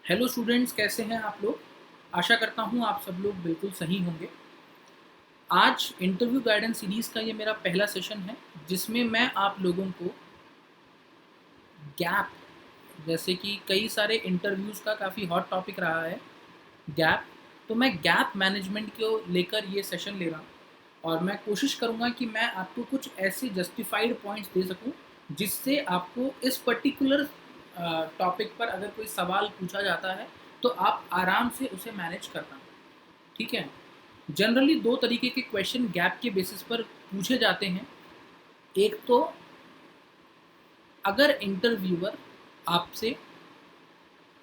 Hello students, कैसे हैं आप लोग। आशा करता हूँ आप सब लोग बिल्कुल सही होंगे। आज इंटरव्यू गाइडेंस सीरीज़ का ये मेरा पहला सेशन है जिसमें मैं आप लोगों को गैप, जैसे कि कई सारे इंटरव्यूज़ का काफ़ी हॉट टॉपिक रहा है गैप। तो मैं गैप मैनेजमेंट को लेकर ये सेशन ले रहा हूँ और मैं कोशिश करूँगा कि मैं आपको कुछ ऐसे जस्टिफाइड पॉइंट्स दे सकूँ जिससे आपको इस पर्टिकुलर टॉपिक पर अगर कोई सवाल पूछा जाता है तो आप आराम से उसे मैनेज कर पाएँ। ठीक है। जनरली दो तरीके के क्वेश्चन गैप के बेसिस पर पूछे जाते हैं। एक तो अगर इंटरव्यूअर आपसे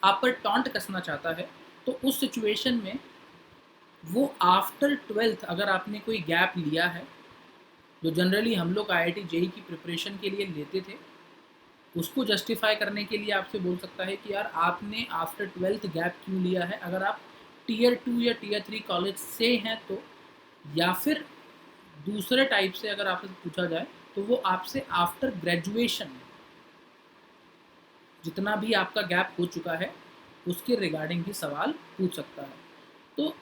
आप पर टॉन्ट कसना चाहता है तो उस सिचुएशन में वो आफ्टर ट्वेल्थ अगर आपने कोई गैप लिया है, जो जनरली हम लोग आईआईटी जेई की प्रिपरेशन के लिए लेते थे, उसको जस्टिफाई करने के लिए आपसे बोल सकता है कि यार आपने आफ्टर ट्वेल्थ गैप क्यों लिया है। अगर आप टीयर 2 या टीयर 3 कॉलेज से हैं तो, या फिर दूसरे टाइप से अगर आपसे पूछा जाए तो वो आपसे आफ्टर ग्रेजुएशन जितना भी आपका गैप हो चुका है उसके रिगार्डिंग भी सवाल पूछ सकता है। तो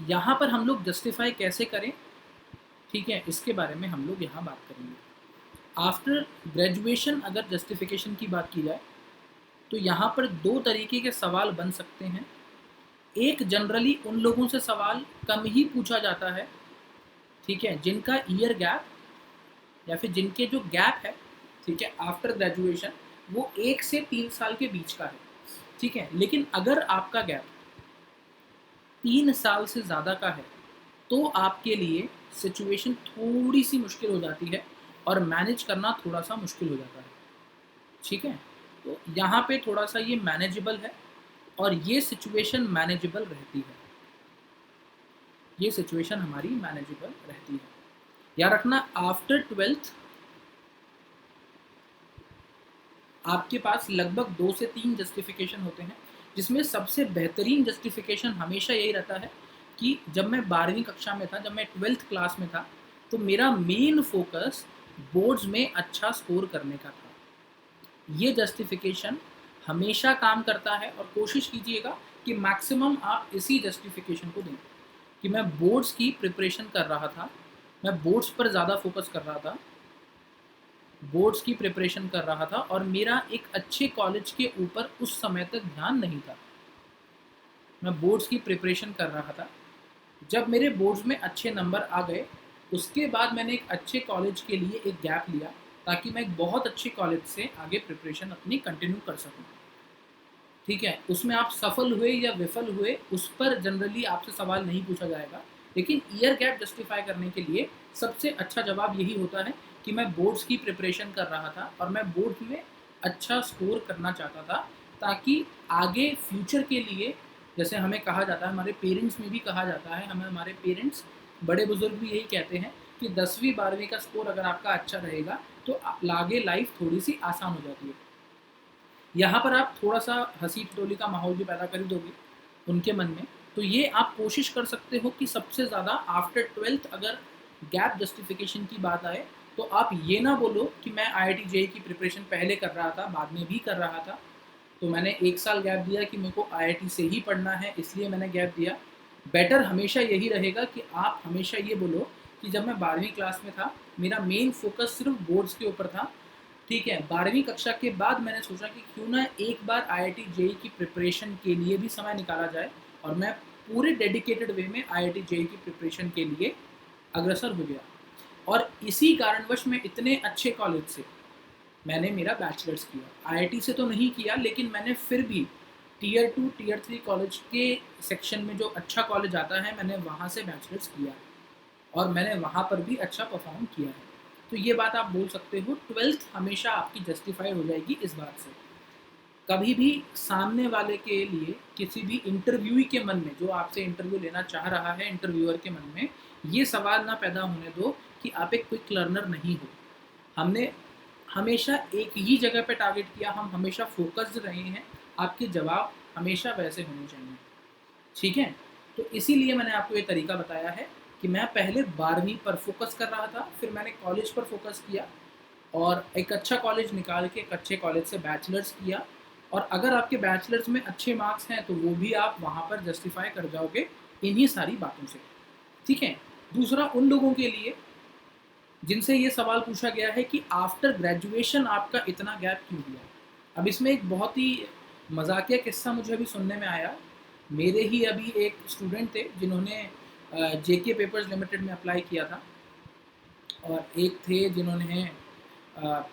यहाँ पर हम लोग जस्टिफाई कैसे करें, ठीक है, इसके बारे में हम लोग यहाँ बात करेंगे। आफ्टर ग्रेजुएशन अगर जस्टिफिकेशन की बात की जाए तो यहाँ पर दो तरीके के सवाल बन सकते हैं। एक, जनरली उन लोगों से सवाल कम ही पूछा जाता है, ठीक है, जिनका ईयर गैप या फिर जिनके जो गैप है, ठीक है, आफ्टर ग्रेजुएशन वो 1 से 3 साल के बीच का है। ठीक है, लेकिन अगर आपका गैप 3 साल से ज़्यादा का है तो आपके लिए सिचुएशन थोड़ी सी मुश्किल हो जाती है और मैनेज करना थोड़ा सा मुश्किल हो जाता है। ठीक है, तो यहाँ पे थोड़ा सा ये मैनेजेबल है और ये सिचुएशन मैनेजेबल रहती है। ये सिचुएशन हमारी मैनेजेबल रहती है। याद रखना, आफ्टर ट्वेल्थ आपके पास लगभग 2 से 3 जस्टिफिकेशन होते हैं, जिसमें सबसे बेहतरीन जस्टिफिकेशन हमेशा यही रहता है कि जब मैं 12वीं कक्षा में था, जब मैं ट्वेल्थ क्लास में था, तो मेरा मेन फोकस बोर्ड्स में अच्छा स्कोर करने का था। ये जस्टिफिकेशन हमेशा काम करता है और कोशिश कीजिएगा कि मैक्सिमम आप इसी जस्टिफिकेशन को दें कि मैं बोर्ड्स की प्रिपरेशन कर रहा था, मैं बोर्ड्स पर ज़्यादा फोकस कर रहा था, बोर्ड्स की प्रिपरेशन कर रहा था और मेरा एक अच्छे कॉलेज के ऊपर उस समय तक ध्यान नहीं था। मैं बोर्ड्स की प्रिपरेशन कर रहा था। जब मेरे बोर्ड्स में अच्छे नंबर आ गए, उसके बाद मैंने एक अच्छे कॉलेज के लिए एक गैप लिया ताकि मैं एक बहुत अच्छे कॉलेज से आगे प्रिपरेशन अपनी कंटिन्यू कर सकूं। ठीक है, उसमें आप सफल हुए या विफल हुए उस पर जनरली आपसे सवाल नहीं पूछा जाएगा, लेकिन ईयर गैप जस्टिफाई करने के लिए सबसे अच्छा जवाब यही होता है कि मैं बोर्ड्स की प्रिपरेशन कर रहा था और मैं बोर्ड में अच्छा स्कोर करना चाहता था ताकि आगे फ्यूचर के लिए, जैसे हमें कहा जाता है, हमारे पेरेंट्स में भी कहा जाता है, हमें हमारे पेरेंट्स, बड़े बुजुर्ग भी यही कहते हैं कि 10वीं 12वीं का स्कोर अगर आपका अच्छा रहेगा तो आगे लाइफ थोड़ी सी आसान हो जाती है। यहाँ पर आप थोड़ा सा हंसी ठिठोली का माहौल भी पैदा कर दोगे उनके मन में। तो ये आप कोशिश कर सकते हो कि सबसे ज़्यादा आफ्टर ट्वेल्थ अगर गैप जस्टिफिकेशन की बात आए तो आप ये ना बोलो कि मैं आईआईटी जेई की प्रिपरेशन पहले कर रहा था, बाद में भी कर रहा था, तो मैंने 1 साल गैप दिया कि मेरे को आईआईटी से ही पढ़ना है इसलिए मैंने गैप दिया। बेटर हमेशा यही रहेगा कि आप हमेशा ये बोलो कि जब मैं 12वीं क्लास में था मेरा मेन फोकस सिर्फ बोर्ड्स के ऊपर था। ठीक है, 12वीं कक्षा के बाद मैंने सोचा कि क्यों ना एक बार आईआईटी जेई की प्रिपरेशन के लिए भी समय निकाला जाए और मैं पूरे डेडिकेटेड वे में आईआईटी जेई की प्रिपरेशन के लिए अग्रसर हो गया। और इसी कारणवश मैं इतने अच्छे कॉलेज से मैंने मेरा बैचलर्स किया। आईआईटी से तो नहीं किया, लेकिन मैंने फिर भी टीयर 2 टीयर 3 कॉलेज के सेक्शन में जो अच्छा कॉलेज आता है मैंने वहाँ से बैचलर्स किया और मैंने वहाँ पर भी अच्छा परफॉर्म किया है। तो ये बात आप बोल सकते हो, ट्वेल्थ हमेशा आपकी जस्टिफाई हो जाएगी इस बात से। कभी भी सामने वाले के लिए, किसी भी इंटरव्यूई के मन में, जो आपसे इंटरव्यू लेना चाह रहा है, इंटरव्यूअर के मन में ये सवाल ना पैदा होने दो कि आप एक क्विक लर्नर नहीं हो। हमने हमेशा एक ही जगह पे टारगेट किया, हम हमेशा फोकस्ड रहे हैं, आपके जवाब हमेशा वैसे होने चाहिए। ठीक है, तो इसीलिए मैंने आपको ये तरीका बताया है कि मैं पहले 12वीं पर फोकस कर रहा था, फिर मैंने कॉलेज पर फोकस किया और एक अच्छा कॉलेज निकाल के एक अच्छे कॉलेज से बैचलर्स किया और अगर आपके बैचलर्स में अच्छे मार्क्स हैं तो वो भी आप वहाँ पर जस्टिफाई कर जाओगे इन्हीं सारी बातों से, ठीक है। दूसरा, उन लोगों के लिए जिनसे ये सवाल पूछा गया है कि आफ्टर ग्रेजुएशन आपका इतना गैप क्यों दिया। अब इसमें एक बहुत ही मजाकिया किस्सा मुझे अभी सुनने में आया। मेरे ही अभी एक स्टूडेंट थे जिन्होंने जेके पेपर्स लिमिटेड में अप्लाई किया था, और एक थे जिन्होंने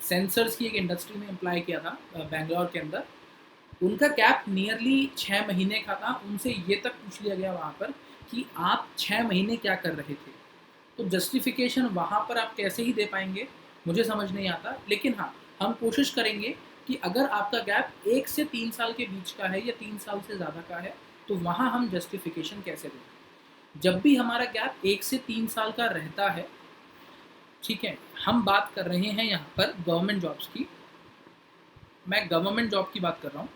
सेंसर्स की एक इंडस्ट्री में अप्लाई किया था बेंगलोर के अंदर। उनका गैप नियरली 6 महीने का था। उनसे ये तक पूछ लिया गया वहाँ पर कि आप 6 महीने क्या कर रहे थे। तो जस्टिफिकेशन वहाँ पर आप कैसे ही दे पाएंगे, मुझे समझ नहीं आता। लेकिन हाँ, हम कोशिश करेंगे कि अगर आपका गैप 1 से 3 साल के बीच का है या 3 साल से ज़्यादा का है तो वहाँ हम जस्टिफिकेशन कैसे दें। जब भी हमारा गैप 1 से 3 साल का रहता है, ठीक है, हम बात कर रहे हैं यहाँ पर गवर्नमेंट जॉब्स की, मैं गवर्नमेंट जॉब की बात कर रहा हूँ।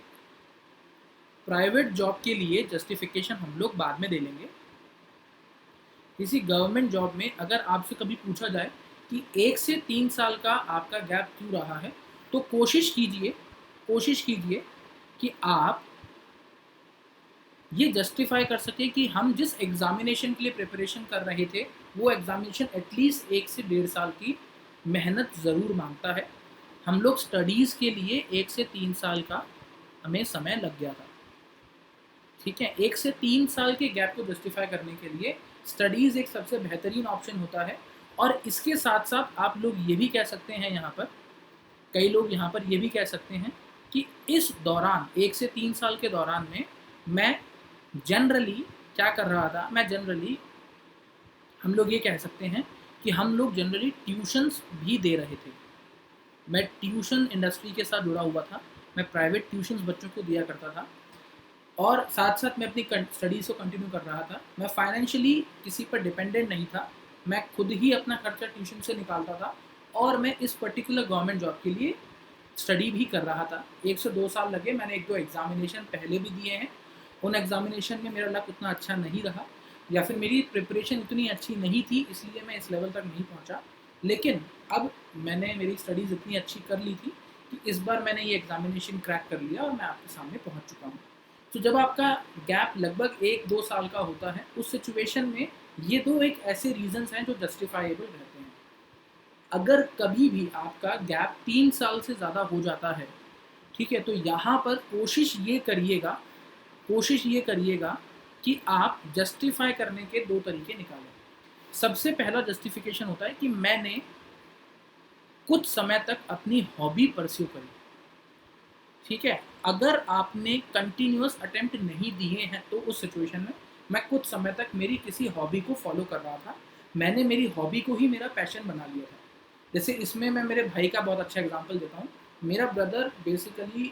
प्राइवेट जॉब के लिए जस्टिफिकेशन हम लोग बाद में दे लेंगे। किसी गवर्नमेंट जॉब में अगर आपसे कभी पूछा जाए कि 1 से 3 साल का आपका गैप क्यों रहा है, तो कोशिश कीजिए कि आप ये जस्टिफाई कर सके कि हम जिस एग्जामिनेशन के लिए प्रिपरेशन कर रहे थे वो एग्जामिनेशन एटलीस्ट 1 से 1.5 साल की मेहनत ज़रूर मांगता है। हम लोग स्टडीज़ के लिए 1 से 3 साल का हमें समय लग गया था, ठीक है। 1 से 3 साल के गैप को जस्टिफाई करने के लिए स्टडीज़ एक सबसे बेहतरीन ऑप्शन होता है। और इसके साथ साथ आप लोग ये भी कह सकते हैं, यहाँ पर कई लोग यहाँ पर ये भी कह सकते हैं कि इस दौरान 1 से 3 साल के दौरान में मैं जनरली क्या कर रहा था। हम लोग ये कह सकते हैं कि हम लोग जनरली ट्यूशन्स भी दे रहे थे। मैं ट्यूशन इंडस्ट्री के साथ जुड़ा हुआ था, मैं प्राइवेट ट्यूशन्स बच्चों को दिया करता था और साथ साथ मैं अपनी स्टडीज़ को कंटिन्यू कर रहा था। मैं फाइनेंशियली किसी पर डिपेंडेंट नहीं था, मैं खुद ही अपना खर्चा ट्यूशन से निकालता था और मैं इस पर्टिकुलर गवर्नमेंट जॉब के लिए स्टडी भी कर रहा था। 1 से 2 साल लगे, मैंने 1-2 एग्जामिनेशन पहले भी दिए हैं। उन एग्जामिनेशन में मेरा लक उतना अच्छा नहीं रहा या फिर मेरी प्रिपरेशन इतनी अच्छी नहीं थी, इसलिए मैं इस लेवल तक नहीं पहुंचा। लेकिन अब मैंने मेरी स्टडीज़ इतनी अच्छी कर ली थी कि इस बार मैंने ये एग्जामिनेशन क्रैक कर लिया और मैं आपके सामने पहुंच चुका हूँ। तो जब आपका गैप लगभग 1-2 साल का होता है, उस सिचुएशन में ये दो एक ऐसे रीजंस हैं जो जस्टिफाइबल रहते हैं। अगर कभी भी आपका गैप 3 साल से ज़्यादा हो जाता है, ठीक है, तो यहाँ पर कोशिश ये करिएगा कि आप जस्टिफाई करने के 2 तरीके निकालें। सबसे पहला जस्टिफिकेशन होता है कि मैंने कुछ समय तक अपनी हॉबी परस्यू करी, ठीक है। अगर आपने कंटिन्यूअस अटेम्प्ट नहीं दिए हैं तो उस सिचुएशन में मैं कुछ समय तक मेरी किसी हॉबी को फॉलो कर रहा था, मैंने मेरी हॉबी को ही मेरा पैशन बना लिया था। जैसे इसमें मैं मेरे भाई का बहुत अच्छा एग्जांपल देता हूँ। मेरा ब्रदर बेसिकली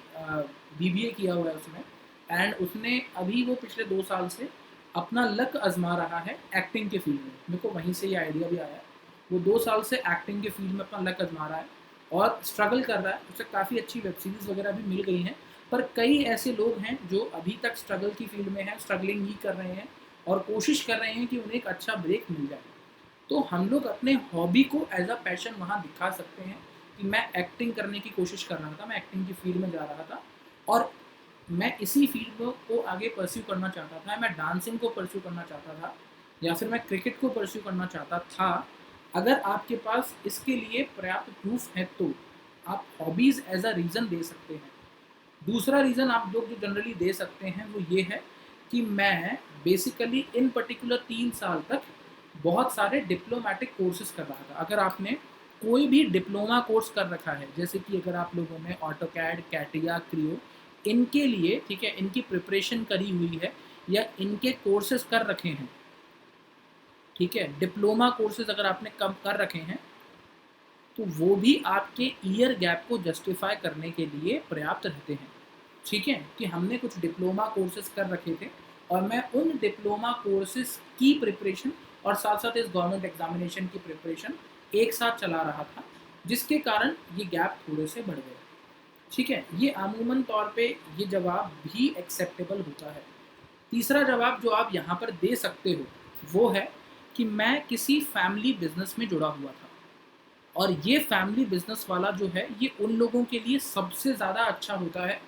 बीबीए किया हुआ है उसमें, एंड उसने अभी वो पिछले 2 साल से अपना लक आजमा रहा है एक्टिंग के फील्ड में। मेरे को वहीं से ये आइडिया भी आया। वो 2 साल से एक्टिंग के फील्ड में अपना लक आजमा रहा है और स्ट्रगल कर रहा है। उसे काफ़ी अच्छी वेब सीरीज़ वगैरह भी मिल गई हैं, पर कई ऐसे लोग हैं जो अभी तक स्ट्रगल की फील्ड में हैं, स्ट्रगलिंग ही कर रहे हैं और कोशिश कर रहे हैं कि उन्हें एक अच्छा ब्रेक मिल जाए। तो हम लोग अपने हॉबी को एज अ पैशन वहाँ दिखा सकते हैं कि मैं एक्टिंग करने की कोशिश कर रहा था, मैं एक्टिंग की फील्ड में जा रहा था और मैं इसी फील्ड को आगे परस्यू करना चाहता था। मैं डांसिंग को परस्यू करना चाहता था या फिर मैं क्रिकेट को परस्यू करना चाहता था। अगर आपके पास इसके लिए पर्याप्त प्रूफ है तो आप हॉबीज़ एज अ रीज़न दे सकते हैं। दूसरा रीज़न आप लोग जो जनरली दे सकते हैं वो ये है कि मैं बेसिकली इन पर्टिकुलर 3 साल तक बहुत सारे डिप्लोमेटिक कोर्सेज कर रहा था। अगर आपने कोई भी डिप्लोमा कोर्स कर रखा है, जैसे कि अगर आप लोगों ने ऑटोकैड, कैटिया, क्रियो, इनके लिए, ठीक है, इनकी प्रिपरेशन करी हुई है या इनके कोर्सेज कर रखे हैं, ठीक है, डिप्लोमा कोर्सेज अगर आपने कम कर रखे हैं तो वो भी आपके ईयर गैप को जस्टिफाई करने के लिए पर्याप्त रहते हैं, ठीक है, कि हमने कुछ डिप्लोमा कोर्सेज कर रखे थे और मैं उन डिप्लोमा कोर्सेज की प्रिपरेशन और साथ साथ इस गवर्नमेंट एग्जामिनेशन की प्रिपरेशन एक साथ चला रहा था, जिसके कारण ये गैप थोड़े से बढ़ गए, ठीक है। ये अमूमन तौर पे ये जवाब भी एक्सेप्टेबल होता है। तीसरा जवाब जो आप यहाँ पर दे सकते हो वो है कि मैं किसी फैमिली बिजनेस में जुड़ा हुआ था और ये फैमिली बिजनेस वाला जो है ये उन लोगों के लिए सबसे ज़्यादा अच्छा होता है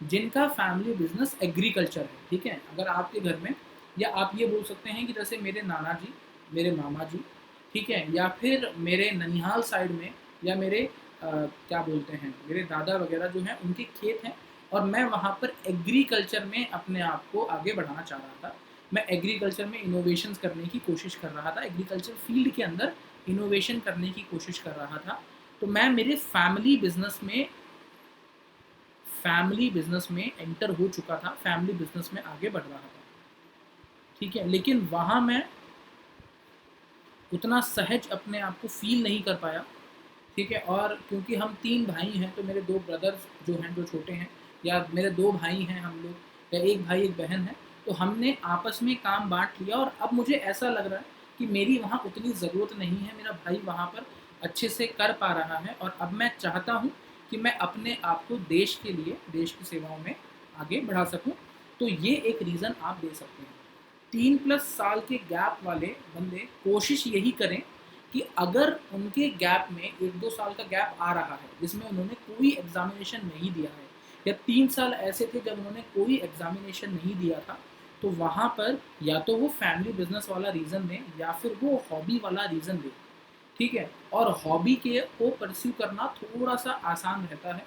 जिनका फैमिली बिजनेस एग्रीकल्चर है, ठीक है। अगर आपके घर में, या आप ये बोल सकते हैं कि जैसे मेरे नाना जी, मेरे मामा जी, ठीक है, या फिर मेरे ननिहाल साइड में, या मेरे क्या बोलते हैं, मेरे दादा वगैरह जो हैं उनके खेत हैं, और मैं वहाँ पर एग्रीकल्चर में अपने आप को आगे बढ़ाना चाह रहा था। मैं एग्रीकल्चर में इनोवेशंस करने की कोशिश कर रहा था, एग्रीकल्चर फील्ड के अंदर इनोवेशन करने की कोशिश कर रहा था। तो मैं मेरे फैमिली बिजनेस में एंटर हो चुका था, फैमिली बिजनेस में आगे बढ़ रहा था, ठीक है। लेकिन वहाँ मैं उतना सहज अपने आप को फील नहीं कर पाया, ठीक है। और क्योंकि हम 3 भाई हैं, तो मेरे 2 ब्रदर्स जो हैं, जो छोटे हैं, या मेरे 2 भाई हैं हम लोग, या 1 भाई 1 बहन है, तो हमने आपस में काम बाँट लिया, और अब मुझे ऐसा लग रहा है कि मेरी वहाँ उतनी ज़रूरत नहीं है, मेरा भाई वहाँ पर अच्छे से कर पा रहा है, और अब मैं चाहता हूँ कि मैं अपने आप को देश के लिए, देश की सेवाओं में आगे बढ़ा सकूँ। तो ये एक रीज़न आप दे सकते हैं। 3+ साल के गैप वाले बंदे कोशिश यही करें कि अगर उनके गैप में 1-2 साल का गैप आ रहा है जिसमें उन्होंने कोई एग्जामिनेशन नहीं दिया है, या 3 साल ऐसे थे जब उन्होंने कोई एग्जामिनेशन नहीं दिया था, तो वहाँ पर या तो वो फैमिली बिजनेस वाला रीज़न दें, या फिर वो हॉबी वाला रीज़न दें, ठीक है। और हॉबी के को परस्यू करना थोड़ा सा आसान रहता है,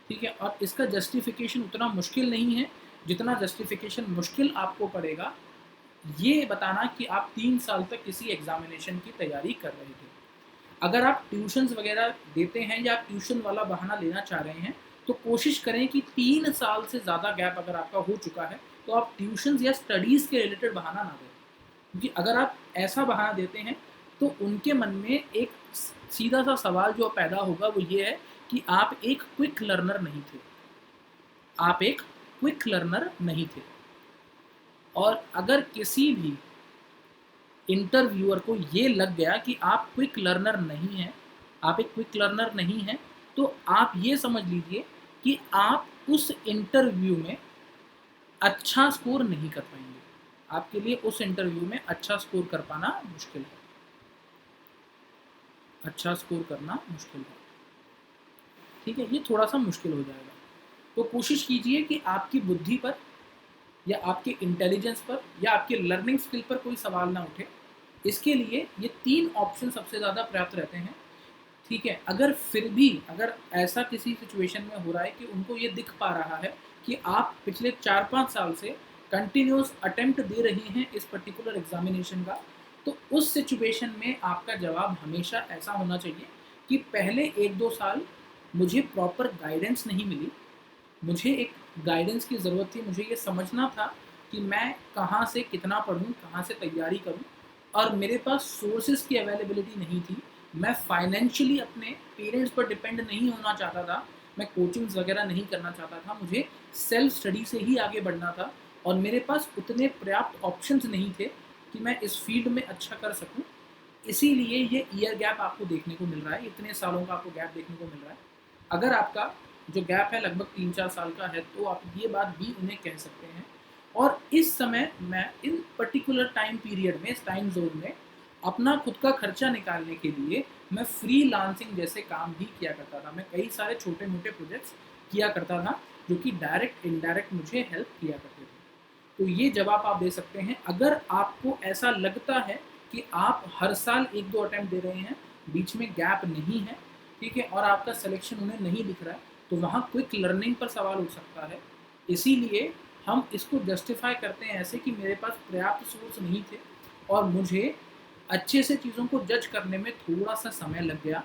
ठीक है। और इसका जस्टिफिकेशन उतना मुश्किल नहीं है जितना जस्टिफिकेशन मुश्किल आपको पड़ेगा ये बताना कि आप 3 साल तक किसी एग्जामिनेशन की तैयारी कर रहे थे। अगर आप ट्यूशन्स वगैरह देते हैं, या आप ट्यूशन वाला बहाना लेना चाह रहे हैं, तो कोशिश करें कि 3 साल से ज़्यादा गैप अगर आपका हो चुका है, तो आप ट्यूशन्स या स्टडीज़ के रिलेटेड बहाना ना दें। क्योंकि अगर आप ऐसा बहाना देते हैं, तो उनके मन में एक सीधा सा सवाल जो पैदा होगा वो ये है कि आप एक क्विक लर्नर नहीं थे। आप एक क्विक लर्नर नहीं थे। और अगर किसी भी इंटरव्यूअर को ये लग गया कि आप क्विक लर्नर नहीं हैं, आप एक क्विक लर्नर नहीं हैं, तो आप ये समझ लीजिए कि आप उस इंटरव्यू में अच्छा स्कोर नहीं कर पाएंगे। आपके लिए उस इंटरव्यू में अच्छा स्कोर कर पाना मुश्किल है, अच्छा स्कोर करना मुश्किल है, ठीक है। ये थोड़ा सा मुश्किल हो जाएगा। तो कोशिश कीजिए कि आपकी बुद्धि पर, या आपके इंटेलिजेंस पर, या आपके लर्निंग स्किल पर कोई सवाल ना उठे। इसके लिए ये 3 ऑप्शन सबसे ज़्यादा पर्याप्त रहते हैं, ठीक है। अगर फिर भी अगर ऐसा किसी सिचुएशन में हो रहा है कि उनको ये दिख पा रहा है कि आप पिछले 4-5 साल से कंटिन्यूस अटेम्प्ट दे रही हैं इस पर्टिकुलर एग्जामिनेशन का, तो उस सिचुएशन में आपका जवाब हमेशा ऐसा होना चाहिए कि पहले 1-2 साल मुझे प्रॉपर गाइडेंस नहीं मिली, मुझे एक गाइडेंस की ज़रूरत थी, मुझे ये समझना था कि मैं कहाँ से कितना पढ़ूँ, कहाँ से तैयारी करूँ, और मेरे पास सोर्सेज़ की अवेलेबिलिटी नहीं थी। मैं फाइनेंशियली अपने पेरेंट्स पर डिपेंड नहीं होना चाहता था, मैं कोचिंग्स वगैरह नहीं करना चाहता था, मुझे सेल्फ स्टडी से ही आगे बढ़ना था, और मेरे पास उतने पर्याप्त ऑप्शंस नहीं थे कि मैं इस फील्ड में अच्छा कर सकूँ। इसीलिए ये ईयर गैप आपको देखने को मिल रहा है, इतने सालों का आपको गैप देखने को मिल रहा है। अगर आपका जो गैप है लगभग 3-4 साल का है, तो आप ये बात भी उन्हें कह सकते हैं। और इस समय मैं इन पर्टिकुलर टाइम पीरियड में, इस टाइम जोन में अपना खुद का खर्चा निकालने के लिए मैं फ्रीलांसिंग जैसे काम भी किया करता था। मैं कई सारे छोटे मोटे प्रोजेक्ट्स किया करता था जो कि डायरेक्ट इनडायरेक्ट मुझे हेल्प किया करते थे। तो ये जवाब आप दे सकते हैं। अगर आपको ऐसा लगता है कि आप हर साल 1-2 अटेम्प्ट दे रहे हैं, बीच में गैप नहीं है, ठीक है, और आपका सिलेक्शन उन्हें नहीं दिख रहा है, तो वहाँ क्विक लर्निंग पर सवाल उठ सकता है। इसीलिए हम इसको जस्टिफाई करते हैं ऐसे कि मेरे पास पर्याप्त सोर्स नहीं थे, और मुझे अच्छे से चीज़ों को जज करने में थोड़ा सा समय लग गया,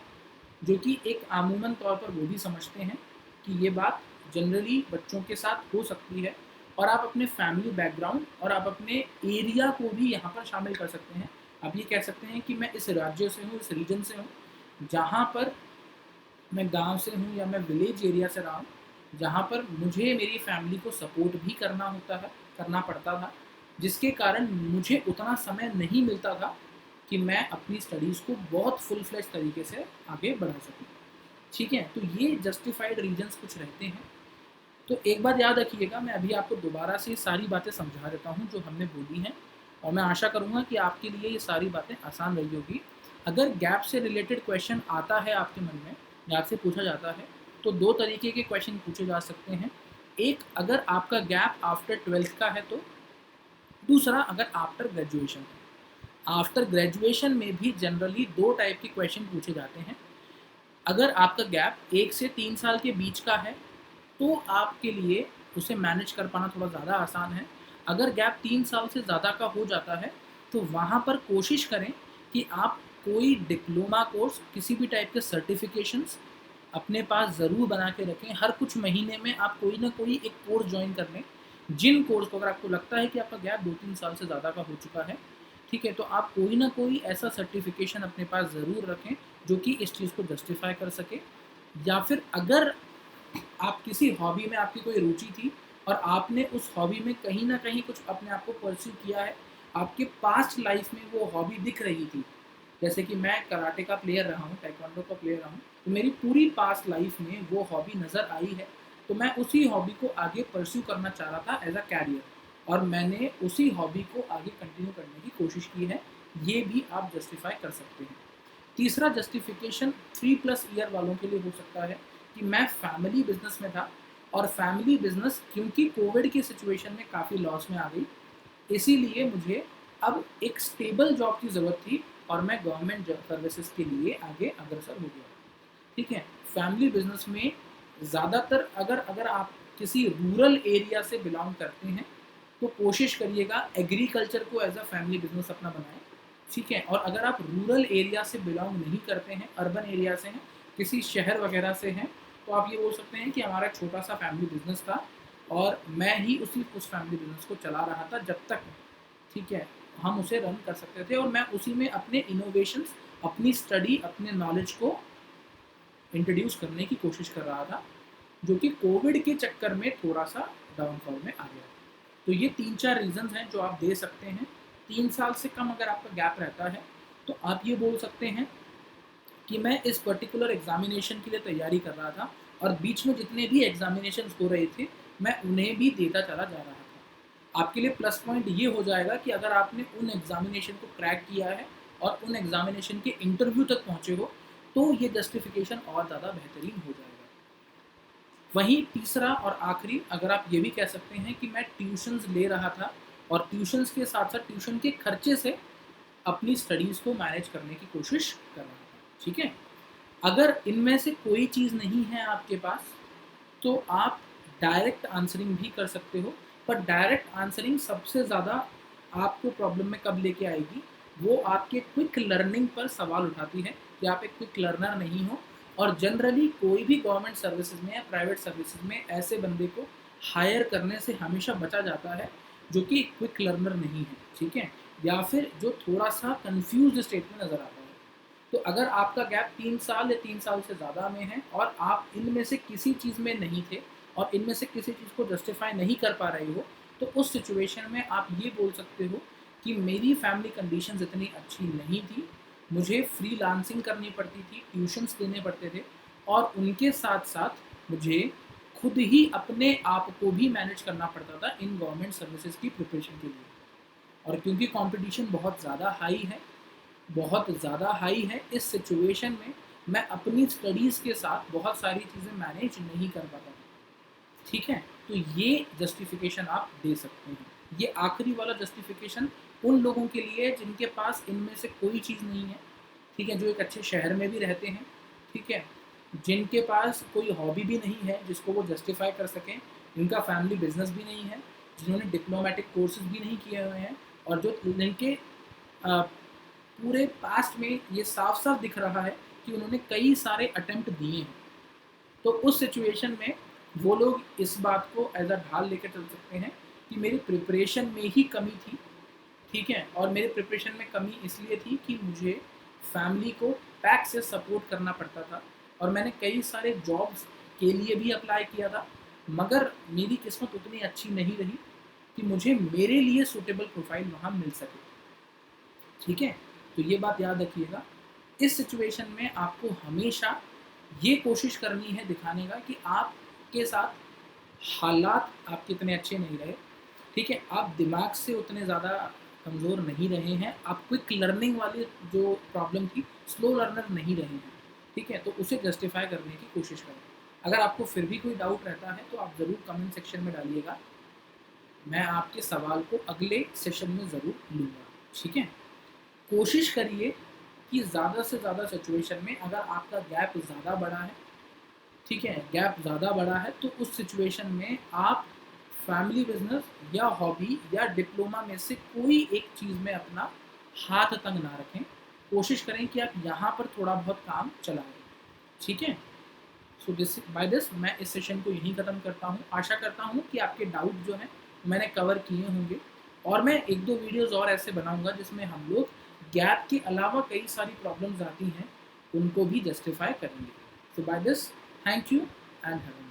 जो कि एक आमूमन तौर पर वो भी समझते हैं कि ये बात जनरली बच्चों के साथ हो सकती है। और आप अपने फैमिली बैकग्राउंड और आप अपने एरिया को भी यहाँ पर शामिल कर सकते हैं। आप ये कह सकते हैं कि मैं इस राज्य से हूँ, इस रीजन से हूँ, जहाँ पर मैं गांव से हूँ, या मैं विलेज एरिया से रहा हूँ, जहाँ पर मुझे मेरी फैमिली को सपोर्ट भी करना होता है, करना पड़ता था, जिसके कारण मुझे उतना समय नहीं मिलता था कि मैं अपनी स्टडीज़ को बहुत फुल फ्लेज तरीके से आगे बढ़ा सकूँ, ठीक है। तो ये जस्टिफाइड रीजंस कुछ रहते हैं। तो एक बात याद रखिएगा, मैं अभी आपको दोबारा से सारी बातें समझा देता हूँ जो हमने बोली हैं, और मैं आशा करूँगा कि आपके लिए ये सारी बातें आसान रही होगी। अगर गैप से रिलेटेड क्वेश्चन आता है आपके मन में, या आपसे पूछा जाता है, तो 2 तरीके के क्वेश्चन पूछे जा सकते हैं। एक अगर आपका गैप आफ्टर 12th का है तो, दूसरा अगर आफ्टर ग्रेजुएशन है। आफ्टर ग्रेजुएशन में भी जनरली दो टाइप के क्वेश्चन पूछे जाते हैं। अगर आपका गैप 1 से 3 साल के बीच का है तो आपके लिए उसे मैनेज कर पाना थोड़ा ज़्यादा आसान है। अगर गैप 3 साल से ज़्यादा का हो जाता है तो वहाँ पर कोशिश करें कि आप कोई डिप्लोमा कोर्स, किसी भी टाइप के सर्टिफिकेशंस अपने पास ज़रूर बना के रखें। हर कुछ महीने में आप कोई ना कोई एक कोर्स ज्वाइन कर लें। जिन कोर्स को अगर आपको लगता है कि आपका गैप 2-3 साल से ज़्यादा का हो चुका है, ठीक है, तो आप कोई ना कोई ऐसा सर्टिफिकेशन अपने पास ज़रूर रखें जो कि इस चीज़ को जस्टिफाई कर सके। या फिर अगर आप किसी हॉबी में आपकी कोई रुचि थी और आपने उस हॉबी में कहीं ना कहीं कुछ अपने आप को परस्यू किया है, आपके पास्ट लाइफ में वो हॉबी दिख रही थी, जैसे कि मैं कराटे का प्लेयर रहा हूँ, टाइक्वांडो का प्लेयर रहा हूँ, तो मेरी पूरी पास्ट लाइफ में वो हॉबी नज़र आई है, तो मैं उसी हॉबी को आगे परस्यू करना चाह रहा था एज अ कैरियर, और मैंने उसी हॉबी को आगे कंटिन्यू करने की कोशिश की है। ये भी आप जस्टिफाई कर सकते हैं। तीसरा जस्टिफिकेशन 3+ ईयर वालों के लिए हो सकता है कि मैं फैमिली बिजनेस में था और फैमिली बिजनेस क्योंकि कोविड की सिचुएशन में काफ़ी लॉस में आ गई, इसीलिए मुझे अब एक स्टेबल जॉब की ज़रूरत थी और मैं गवर्नमेंट जॉब सर्विसेज के लिए आगे अग्रसर हो गया। ठीक है, फैमिली बिजनेस में ज़्यादातर अगर अगर आप किसी रूरल एरिया से बिलोंग करते हैं तो कोशिश करिएगा एग्रीकल्चर को एज अ फैमिली बिजनेस अपना बनाएं। ठीक है, और अगर आप रूरल एरिया से बिलोंग नहीं करते हैं, अर्बन एरिया से हैं, किसी शहर वगैरह से हैं, तो आप ये बोल सकते हैं कि हमारा छोटा सा फैमिली बिजनेस था और मैं ही उस फैमिली बिजनेस को चला रहा था जब तक, ठीक है, हम उसे रन कर सकते थे और मैं उसी में अपने इनोवेशंस, अपनी स्टडी, अपने नॉलेज को इंट्रोड्यूस करने की कोशिश कर रहा था, जो कि कोविड के चक्कर में थोड़ा सा डाउनफॉल में आ गया। तो ये 3-4 रीजंस हैं जो आप दे सकते हैं। 3 साल से कम अगर आपका गैप रहता है तो आप ये बोल सकते हैं कि मैं इस पर्टिकुलर एग्जामिनेशन के लिए तैयारी कर रहा था और बीच में जितने भी एग्जामिनेशन हो रहे थे मैं उन्हें भी देता चला जा रहा था। आपके लिए प्लस पॉइंट ये हो जाएगा कि अगर आपने उन एग्जामिनेशन को क्रैक किया है और उन एग्जामिनेशन के इंटरव्यू तक पहुँचे हो तो ये जस्टिफिकेशन और ज़्यादा बेहतरीन हो जाएगा। वहीं तीसरा और आखिरी, अगर आप ये भी कह सकते हैं कि मैं ट्यूशन्स ले रहा था और ट्यूशन्स के साथ साथ ट्यूशन के खर्चे से अपनी स्टडीज़ को मैनेज करने की कोशिश कर रहा था। ठीक है, अगर इनमें से कोई चीज़ नहीं है आपके पास तो आप डायरेक्ट आंसरिंग भी कर सकते हो, पर डायरेक्ट आंसरिंग सबसे ज़्यादा आपको प्रॉब्लम में कब लेके आएगी, वो आपके क्विक लर्निंग पर सवाल उठाती है कि आप एक क्विक लर्नर नहीं हो। और जनरली कोई भी गवर्नमेंट सर्विसेज में या प्राइवेट सर्विसेज में ऐसे बंदे को हायर करने से हमेशा बचा जाता है जो कि क्विक लर्नर नहीं है, ठीक है, या फिर जो थोड़ा सा कंफ्यूज स्टेट में नज़र आता है। तो अगर आपका गैप 3 साल या 3 साल से ज़्यादा में है और आप इनमें से किसी चीज़ में नहीं थे और इनमें से किसी चीज़ को जस्टिफाई नहीं कर पा रहे हो, तो उस सिचुएशन में आप ये बोल सकते हो कि मेरी फैमिली कंडीशंस इतनी अच्छी नहीं थी, मुझे फ्रीलांसिंग करनी पड़ती थी, ट्यूशन्स देने पड़ते थे और उनके साथ साथ मुझे खुद ही अपने आप को भी मैनेज करना पड़ता था इन गवर्नमेंट सर्विसेज की प्रिपरेशन के लिए। और क्योंकि कंपटीशन बहुत ज़्यादा हाई है, बहुत ज़्यादा हाई है, इस सिचुएशन में मैं अपनी स्टडीज़ के साथ बहुत सारी चीज़ें मैनेज नहीं कर पाता था। ठीक है, तो ये जस्टिफिकेशन आप दे सकते हैं। ये आखिरी वाला जस्टिफिकेशन उन लोगों के लिए है जिनके पास इनमें से कोई चीज़ नहीं है, ठीक है, जो एक अच्छे शहर में भी रहते हैं, ठीक है, जिनके पास कोई हॉबी भी नहीं है जिसको वो जस्टिफाई कर सकें, जिनका फैमिली बिजनेस भी नहीं है, जिन्होंने डिप्लोमेटिक कोर्सेज भी नहीं किए हुए हैं और जो जिनके पूरे पास्ट में ये साफ साफ दिख रहा है कि उन्होंने कई सारे अटेम्प्ट दिए हैं। तो उस सिचुएशन में वो लोग इस बात को एज अ ढाल लेकर चल सकते हैं कि मेरी प्रिपरेशन में ही कमी थी, ठीक है, और मेरे प्रिपरेशन में कमी इसलिए थी कि मुझे फैमिली को पैक से सपोर्ट करना पड़ता था और मैंने कई सारे जॉब्स के लिए भी अप्लाई किया था, मगर मेरी किस्मत उतनी अच्छी नहीं रही कि मुझे मेरे लिए सूटेबल प्रोफाइल वहाँ मिल सके। ठीक है, तो ये बात याद रखिएगा। इस सिचुएशन में आपको हमेशा ये कोशिश करनी है दिखाने का कि आपके साथ हालात आपके इतने अच्छे नहीं रहे, ठीक है, आप दिमाग से उतने ज़्यादा कमज़ोर नहीं रहे हैं, आप क्विक लर्निंग वाली जो प्रॉब्लम थी, स्लो लर्नर नहीं रहे हैं, ठीक है, तो उसे जस्टिफाई करने की कोशिश करें। अगर आपको फिर भी कोई डाउट रहता है तो आप ज़रूर कमेंट सेक्शन में डालिएगा, मैं आपके सवाल को अगले सेशन में ज़रूर लूँगा, ठीक है। कोशिश करिए कि ज़्यादा से ज़्यादा सिचुएशन में अगर आपका गैप ज़्यादा बड़ा है, ठीक है, गैप ज़्यादा बड़ा है, तो उस सिचुएशन में आप फैमिली बिजनेस या हॉबी या डिप्लोमा में से कोई एक चीज़ में अपना हाथ तंग ना रखें। कोशिश करें कि आप यहाँ पर थोड़ा बहुत काम चलाएं, ठीक है। सो दिस बाय दिस मैं इस सेशन को यहीं ख़त्म करता हूँ। आशा करता हूँ कि आपके डाउट जो हैं मैंने कवर किए होंगे, और मैं एक दो वीडियोज़ और ऐसे बनाऊँगा जिसमें हम लोग गैप के अलावा कई सारी प्रॉब्लम्स आती हैं उनको भी जस्टिफाई करेंगे। So by this, thank you and have